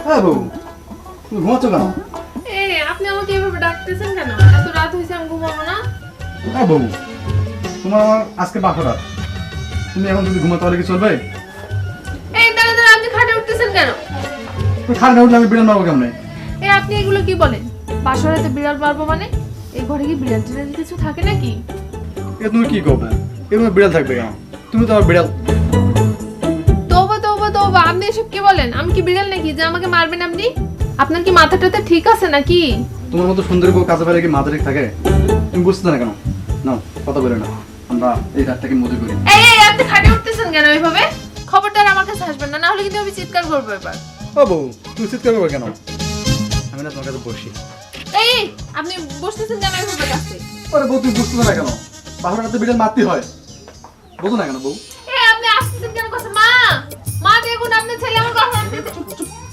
হ্যাঁ বউ, তুমি ঘুমাচ্ছ কেন? আপনি আমাকে এভাবে ডাকতেছেন কেন? এত রাত হয়েছে, আমি ঘুমাবো না? হ্যাঁ বউ, তোমার আমার আজকে বাসরাত, তুমি এখন যদি ঘুমাতে পারলে কি চলবে? দাঁড়া, আপনি খাটে উঠতেছেন কেন? তুমি খাটে না উঠলে আমি বিড়াল মারবো কেমন? আপনি এগুলো কি বলেন? বাসরাতে বিড়াল পারবো মানে? এই ঘরে কি বিড়াল টিড়াল কিছু থাকে নাকি? তুমি কি করবে? এরকম বিড়াল থাকবে কেন? তুমি তো আমার বিড়াল। তওবা, আপনি এসব কি বলেন? আমি কি বিড়াল নাকি যে আমাকে মারবেন আপনি? আপনার কি মাথাটাতে ঠিক আছে নাকি? তোমার মতো সুন্দরী বউ কাছে পারে কি মাথা ঠিক থাকে? তুমি বুঝতে না কেন? নাও, কথা বলে না, আমরা এই রাতটাকে মজা করি। আপনি খাটে উঠতেছেন কেন এইভাবে? খবরদার আমার কাছে আসবেন না, না হলে কিন্তু আমি চিৎকার করবো এবার। ও বউ, তুমি চিৎকার করবে কেন? আমি না তোমার কাছে বসি। আপনি বসতেছেন কেন এইভাবে কাছে? আরে বউ, তুমি বুঝতে না কেন? বাসরাতে বিড়াল মারতে হয়, বুঝো না কেন বউ? আপনি আসতেছেন কেন কাছে? মা দেখুন আপনার ছেলে আমার কথা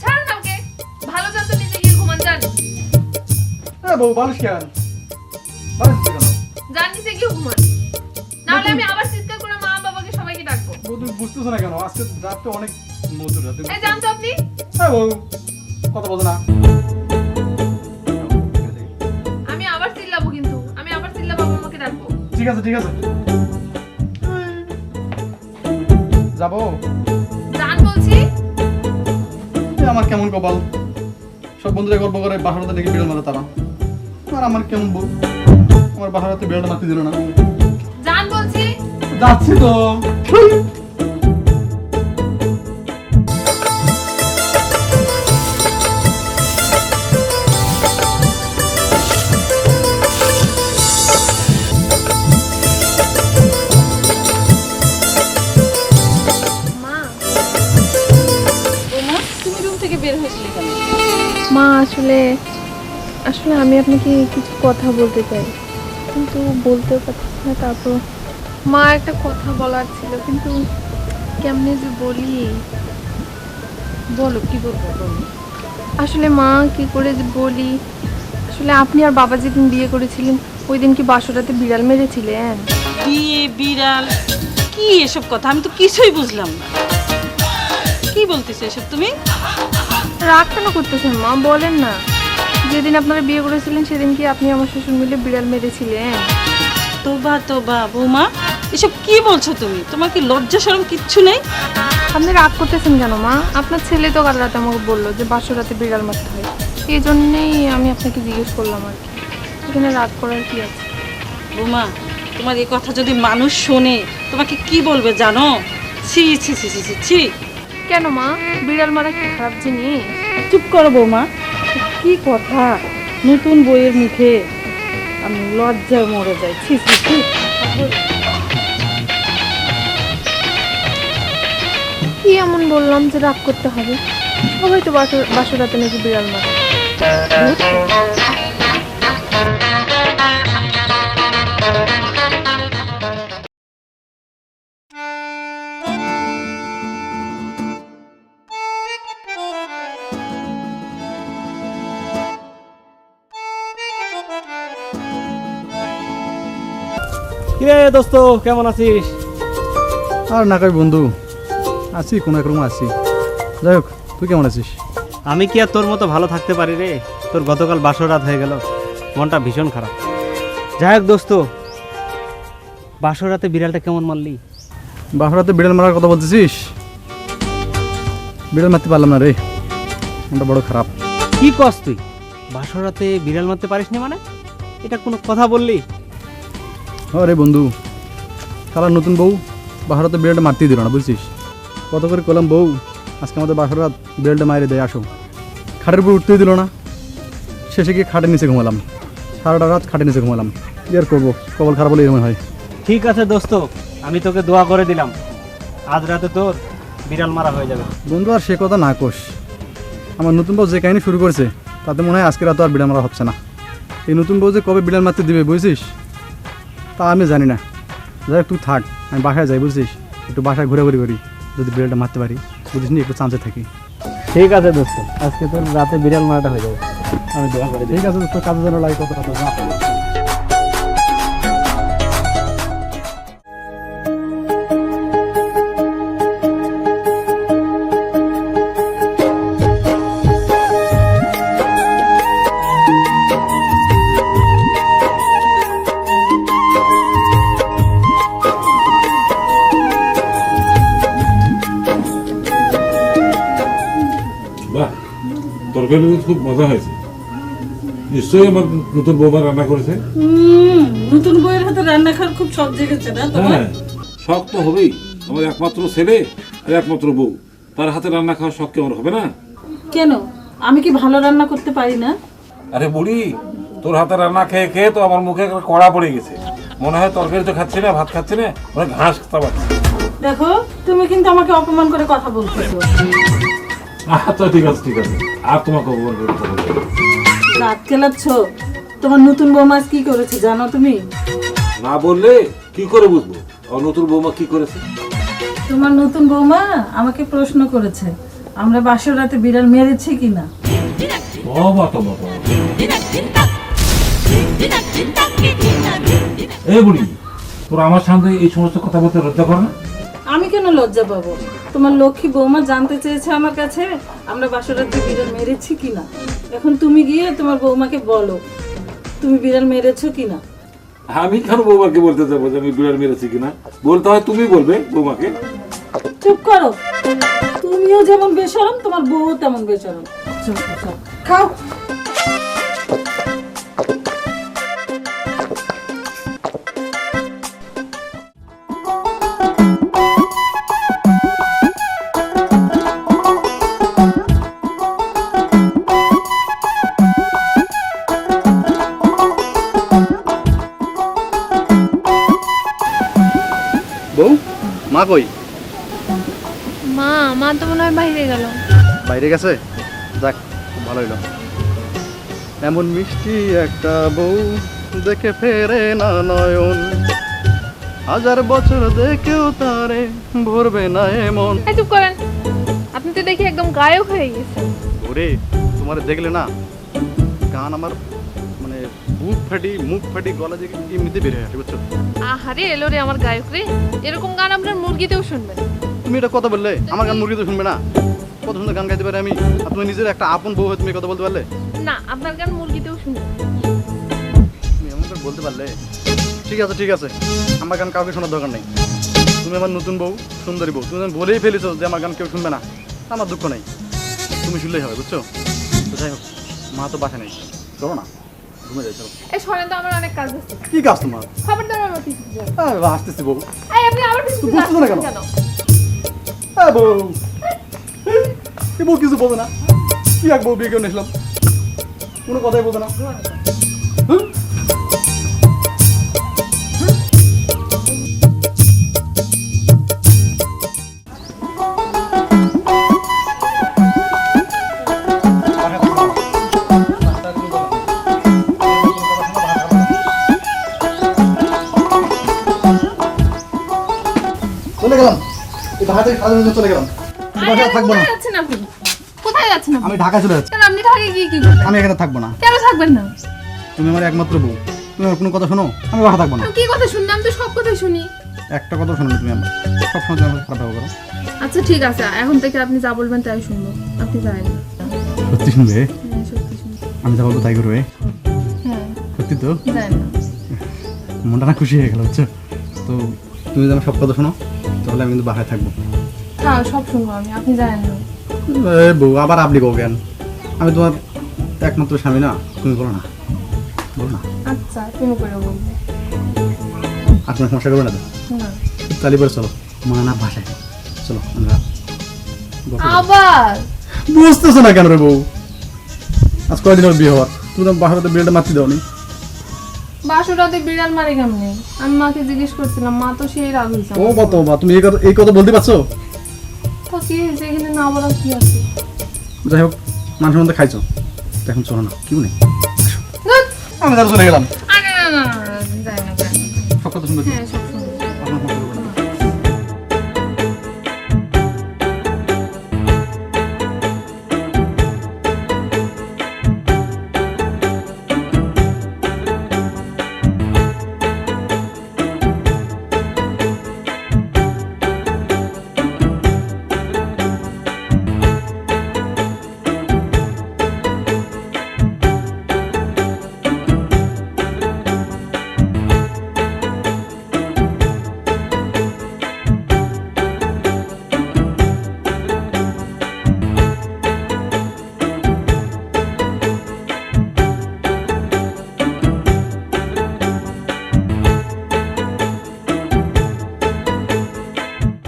ছাড়ুন আমাকে। ভালো জানতো নিজে গিয়ে ঘুমান যান। বউ, বালিশ কেন? বালিশ কেন? যান নিচে গিয়ে ঘুমান, না হলে আমি আবার চিৎকার করে মা বাবাকে সবাইকে ডাকবো। বউ, তুমি বুঝতেছো না কেন? আজকে রাতটা অনেক মধুর রাত। যান তো আপনি। হ্যাঁ বউ, কথা বলো না। আমি আবার চিল্লাবো, কিন্তু আমি আবার চিল্লাবো, বাবা আমাকে ডাকবো। ঠিক আছে, ঠিক আছে, যাবো। যান বলছি। আমার কেমন কপাল, সব বন্ধুরা গল্প করে বাহারাতে নাকি বিড়াল মারে তারা, আর আমার কেমন বউ, আমার বাহারাতে বিড়াল মারতে দিল না। যান বলছি। যাচ্ছি তো। মা, আসলে আমি আপনাকে কিছু কথা বলতে চাই, কিন্তু বলতেও পারছি না। তারপর মা, একটা কথা বলার ছিল, কিন্তু কেমনে যে বলি। বলো, কি বলবো বলো। আসলে মা, কি করে যে বলি, আসলে আপনি আর বাবা যেদিন বিয়ে করেছিলেন ওই দিন কি বাসরাতে বিড়াল মেরেছিলেন? বিয়ে, বিড়াল, কি এসব কথা? আমি তো কিছুই বুঝলাম না। কি বলতেছো এসব তুমি? রাগ কেন করতেছেন মা, বলেন না। যেদিন আপনারা বিয়ে করেছিলেন সেদিন কি আপনি আমার শ্বশুর মিলে বিড়াল মেরেছিলেন? তোবা তোবা বৌমা, এসব কি বলছো তুমি? তোমার কি লজ্জা শরম কিচ্ছু নেই? আপনি রাগ করতেছেন কেন মা? আপনার ছেলে তো কাল রাতে আমাকে বললো যে বাসরাতে বিড়াল মারতে হয়, এই জন্যেই আমি আপনাকে জিজ্ঞেস করলাম আর কি। এখানে রাগ করার কি আছে? বৌমা, তোমার এই কথা যদি মানুষ শোনে তোমাকে কি বলবে জানো? ছি ছি ছি ছি ছি ছি। কেন মা, বিড়াল মারা কি খারাপ জিনিস? চুপ করো বৌমা, কি কথা নতুন বইয়ের মুখে, আমি লজ্জায় মরে যাই। ছি ছি ছি। কি এমন বললাম যে রাগ করতে হবে? সবাই তো বাসরাতে নাকি বিড়াল মারে। কিরে দোস্ত, কেমন আছিস? আর না কই বন্ধু, আছি কোনো একরকম আছি। যাই হোক, তুই কেমন আছিস? আমি কি আর তোর মতো ভালো থাকতে পারি রে? তোর গতকাল বাসরাত হয়ে গেল, মনটা ভীষণ খারাপ। যাই হোক দোস্ত, বাসরাতে বিড়ালটা কেমন মারলি? বাসরাতে বিড়াল মারার কথা বলতেছিস? বিড়াল মারতে পারলাম না রে, মনটা বড় খারাপ। কি কস তুই? বাসরাতে বিড়াল মারতে পারিস নি মানে? এটা কোনো কথা বললি? আরে বন্ধু, শালার নতুন বউ বাহারাতে বিড়ালটা মারতেই দিল না, বুঝছিস? কত করে কলাম বউ আজকে আমাদের বাসারাত বিড়ালটা মাইরে দেয়, আসো। খাটের উপর উঠতেই দিল না, শেষে গিয়ে খাটের নিচে ঘুমালাম, সারাটা রাত খাটের নিচে ঘুমালাম। কি আর করবো, কপাল খারাপ হলে এরকম হয়। ঠিক আছে দোস্ত, আমি তোকে দোয়া করে দিলাম, আজ রাতে তোর বিড়াল মারা হয়ে যাবে। বন্ধু, আর সে কথা না কোস, আমার নতুন বউ যে কাহিনী শুরু করেছে তাতে মনে হয় আজকে রাত আর বিড়াল মারা হচ্ছে না। এই নতুন বউ যে কবে বিড়াল মারতে দিবে বুঝছিস, তা আমি জানি না। যাই হোক, তুই থাক, আমি বাসায় যাই, বুঝছিস? একটু বাসায় ঘোরাঘুরি করি, যদি বিড়ালটা মারতে পারি, বুঝিস নি, একটু চান্সে থাকি। ঠিক আছে দোস্ত, আজকে তোর রাতে বিড়াল মারাটা হয়ে যাবে, আমি দোয়া করে দিই। ঠিক আছে, তোর কাজের জন্য লাগে কত কথা। বাহ, তরকারি খুব মজা হয়েছে। নিশ্চয়ই আমার নতুন বৌমা রান্না করেছে। নতুন বইয়ের হাতে রান্না খাওয়ার খুব শখ জেগেছে না তোমার? হ্যাঁ, শখ তো হবেই। আমার একমাত্র ছেলে আর একমাত্র বউ, তার হাতে রান্না খাওয়ার শখ কেমন হবে না? কেন, আমি কি ভালো রান্না করতে পারি না? আরে বুড়ি, তোর হাতে রান্না খেয়ে খেয়ে তো আমার মুখে একটা কড়া পড়ে গেছে। মনে হয় তরকারি তো খাচ্ছি না, ভাত খাচ্ছি না, মানে ঘাস খাওয়াচ্ছি। দেখো, তুমি কিন্তু আমাকে অপমান করে কথা বলতেছো। আচ্ছা ঠিক আছে ঠিক আছে, আর তোমাকে অপমান করে কথা বলবো না। রাত কেলাচ্ছ। তোমার নতুন বৌমা আজ কি করেছে জানো তুমি? না বললে কি করে বুঝবো আমার নতুন বৌমা কি করেছে? তোমার নতুন বৌমা আমাকে প্রশ্ন করেছে আমরা বাসর রাতে বিড়াল মেরেছি কিনা। বাবা তো বাবা। এই বুড়ি, তোর আমার সামনে এই সমস্ত কথা বলতে লজ্জা করে না? আমি কেন লজ্জা পাবো? তোমার লক্ষ্মী বৌমা জানতে চেয়েছে আমার কাছে আমরা বাসর রাতে বিড়াল মেরেছি কিনা। এখন তুমি গিয়ে তোমার বৌমাকে বলো তুমি বিড়াল মেরেছো কিনা। আমি কেন বৌমাকে বলতে যাবো যে আমি বিড়াল মেরেছি কিনা? বলতে হয় তুমি বলবে বৌমাকে। চুপ করো, তুমিও যেমন বেশরম তোমার বউ তেমন বেশরম। চুপ করো। খাও। বউ, মা কই? মা তো মনে হয় বাইরে গেল। বাইরে গেছে? যাক, খুব ভালো হইলো। এমন মিষ্টি একটা বউ দেখে ফেরে না নয়ন, হাজার বছর দেখেও তারে ভরবে না এমন। এই চুপ করেন, আপনি তো দেখি একদম গায়ক হয়ে গেছেন। ওরে, তোমার দেখলে না গান আমার মানে মুখ ফাটি গলা থেকে এমনিতে বের হয়ে আসে, বুঝছো? আহারে এলো রে আমার গায়ক রে, এরকম গান আপনার মুরগিতেও শুনবেন। তুমি এটা কথা বললে, আমার গান মুরগি তো শুনবে না? কত সুন্দর গান গাইতে পারি আমি, আর তুমি নিজের একটা আপন বউ হয়ে তুমি কথা বলতে পারলে? না, আপনার গান মুরগিতেও শুনবেন। তুমি এমন করে বলতে পারলে? ঠিক আছে ঠিক আছে, আমার গান কাউকে শোনার দরকার নেই। তুমি আমার নতুন বউ, সুন্দরী বউ, তুমি বলেই ফেলেছো যে আমার গান কেউ শুনবে না, আমার দুঃখ নেই, তুমি শুনলেই হবে, বুঝছো? তো যাই হোক, মা তো বাসা নেই, চলো না ঘুমে যাই, চলো। এই শোনেন তো, আমার অনেক কাজ আছে। কি কাজ তোমার? খবরদার আমার পিছু যাবেন। আসতেছি বউ। এই আপনি আবার পিছু তুই বুঝতেছো না কেন? কেন? বউ এই বউ কিছু বলবে না, কি এক বউ বিয়ে করে নিয়েছিলাম, কোনো কথাই বলবে না। হুম? চলে গেলাম, এই ঢাকা থেকে কাজের জন্য চলে গেলাম, বাসায় থাকবো না। কোথায় যাচ্ছেন আপনি? কোথায় যাচ্ছেন আপনি? আমি ঢাকা চলে যাচ্ছি, কেন আপনি ঢাকায় গিয়ে কি করবেন? আমি এখানে থাকবো না। কেন থাকবেন না? তুমি আমার একমাত্র বউ, তুমি আমার কোনো কথা শোনো, আমি বাসা থাকবো না। কি কথা শুনলাম? তো সব কথাই শুনি। একটা কথা শোনো তুমি, আমার সব সময় তুমি আমাকে খারাপ ব্যবহার করো। আচ্ছা ঠিক আছে, এখন থেকে আপনি যা বলবেন তাই শুনবো। আপনি যাবেন না। সত্যি শুনবে? হ্যাঁ, সত্যি শুনবো। আমি যা বলবো তাই করবে? হ্যাঁ, সত্যি তো? যাবেন না। মনটা না খুশি হয়ে গেল, বুঝছো? তো তুমি যদি আমার সব কথা শোনো তাহলে আমি কিন্তু বাসায় থাকবো। হ্যাঁ, সব শুনবো আমি, আপনি যাবেন না। বউ আবার আপনি বউ কেন? আমি তোমার একমাত্র স্বামী না, তুমি বলো না, বলো না। আচ্ছা, তুমি করে বলবো। আর তোমার সমস্যা করবে না তো? না। তালি করে চলো, মা না বাসায় চলো, আমরা আবার বুঝতেছো না কেন রে বউ? আজ কয়দিন ওর বিয়ে হওয়ার, তুমি তো বাসাতে বিয়েটা মাতৃ দাওনি। বাসুরাতে বিড়াল মারে কেমনে? আমি মাকে জিজ্ঞেস করছিলাম, মা তো সেই রাগ হয়েছে। ও বা তুমি এই কথা বলতে পারছো? তো কি হয়েছে, এখানে না বলা কি আছে? যাই হোক, মানুষের মধ্যে খাইছো, তো এখন চলো না, কেউ নেই, ধুৎ। আমি তাহলে চলে গেলাম। না, না, না, না, না, যাই না, যাই না। সব কথা শুনবে? হ্যাঁ,